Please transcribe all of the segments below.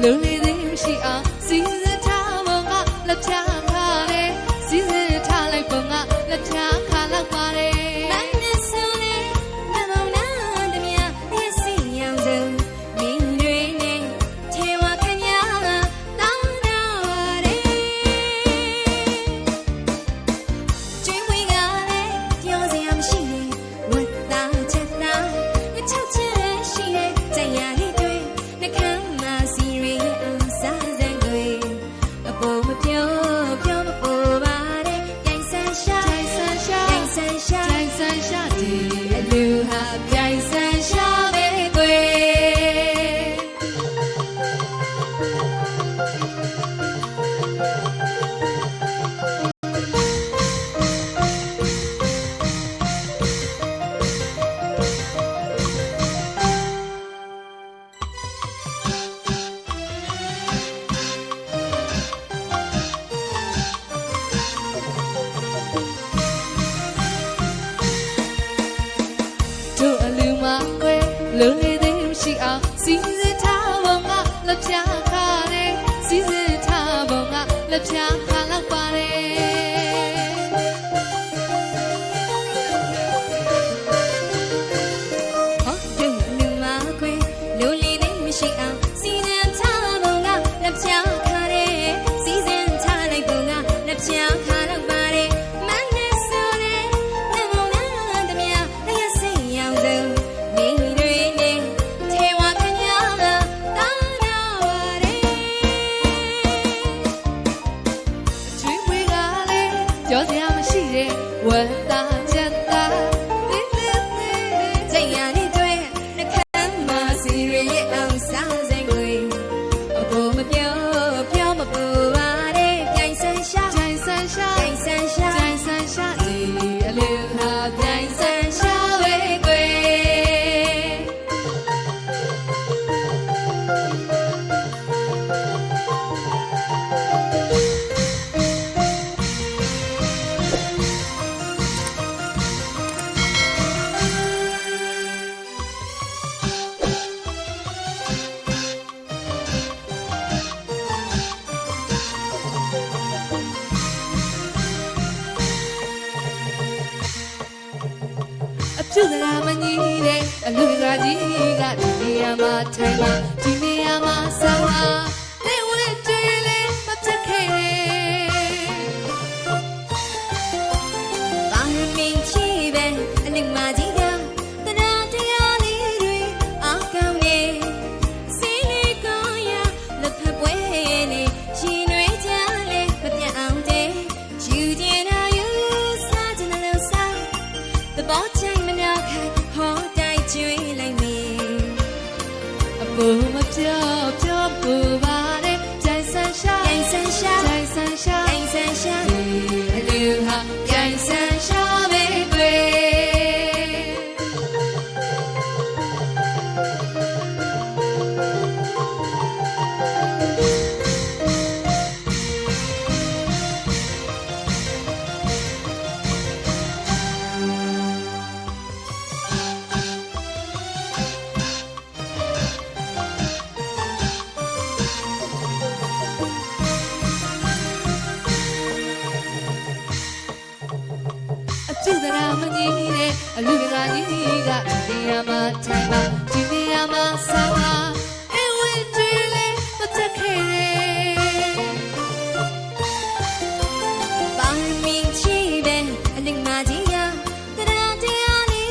လူလေးသေးမရှိအောင်စီစဉ်ထားပုံကလက်ချခါတယ်စီစဉ်ထားလိုက်ပုံကလက်ချခါလောက်ပါတယ်မနဲ့ဆိုလေမမောင်နာတမယာရဲ့စီရောင်စုံမင်းတွေနဲ့ထေဝခညာတောင်းတော့ရတယ်ကျွေးမွေးကလည်းပြောစရာမရှိနဲ့ဝတ်သားချက်သားချောက်ချဲရှိတဲ့ကြရလေးတွေနှကမ်းမစီရီအောင်စားစံတွေအပေါ်မပြောပြောမပေါ်ပါနဲ့ကြိုင်ဆန်းရှာကြိုင်ဆန်းရှာကြိုင်ဆန်းရှာကြိုင်ဆန်းရှာဒီအလူဟာကြိုင်ဆန်းရှာပဲကွယ်တို့အလူမကွယ်လုံးလေးသေးမရှိအောင်စီစဉ်ထားပုံကလက်ပြခါတယ်စီစဉ်ထားပုံကလက်ပြခါလောက်ပါတယ်ဟောတို့အလူမကွယ်လုံးလေးသေးမရှိအောင်စီစဉ်ထားပုံကလက်ပြခါတယ်စီစဉ်ထားလိုက်ပုံကလက်ပြခါလောက်ပါတယ်မနဲ့ဆိုတယ်မမောင်နာတမယာရဲ့စိတ်ရောင်စုံမင်းတွေနဲ့ထေဝခညာတောင်းတော့ရတယ်ကျွေးမွေးကလည်းပြောစရာမရှိတဲ့ဝတ်သားချက်သားကြိုင်ရလေးတွေနှကမ်းမစီရီရဲ့အောင်စားစံတွေအပေါ်မပြောပြောမပူပါနဲ့ကြိုင်ဆန်းရှာကြိုင်ဆန်းရှာကြိုင်ဆန်းရှာကြိုင်ဆန်းရှာဒီအလူဟာကြိုင်ဆန်းရှာပဲကွယ်အပြုသလားမကြီးတဲ့အလူကကြီးကဒီနေရာမှာထိုင်မှာဒီနေရာမှာဆောင်းမှာနေဝဲတွေးလေမဖြစ်ခဲ့ဘာမင်းချီပဲအလူမကြီးကတရားတရားလေးတွေအကောင်းနေစီလေးကောင်းရလက်ဖက်ပွဲနေရှင်တွေကြလေမပြတ်အောင်တဲ့ယူကျင်တာယူစားကျင်တယ်လို့စားThe ball chain man now can hold tight to it like me. A boom of job, job, boom, body, Jai sunshine, Jai sunshine, Jai sunshine, Jai sunshine. I do have Jai sunshine, baby. To the Ramani, a living on you got the Yama Tama, to the Yama Sama, and when Julie, but the Kay. By me, Chiben, and the Madia, the Radiani,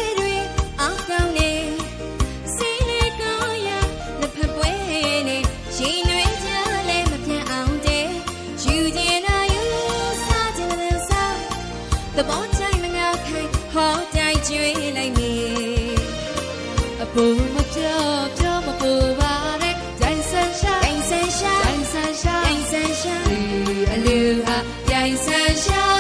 I'll go near. See it go, ya, the Papuene, she knew it, ya, let me out there. Judy and I, you sat in the south, the boat. Hold tight to it like me. A boom of job, job of body, Jai sunshine, Jai sunshine, Jai sunshine, Jai sunshine.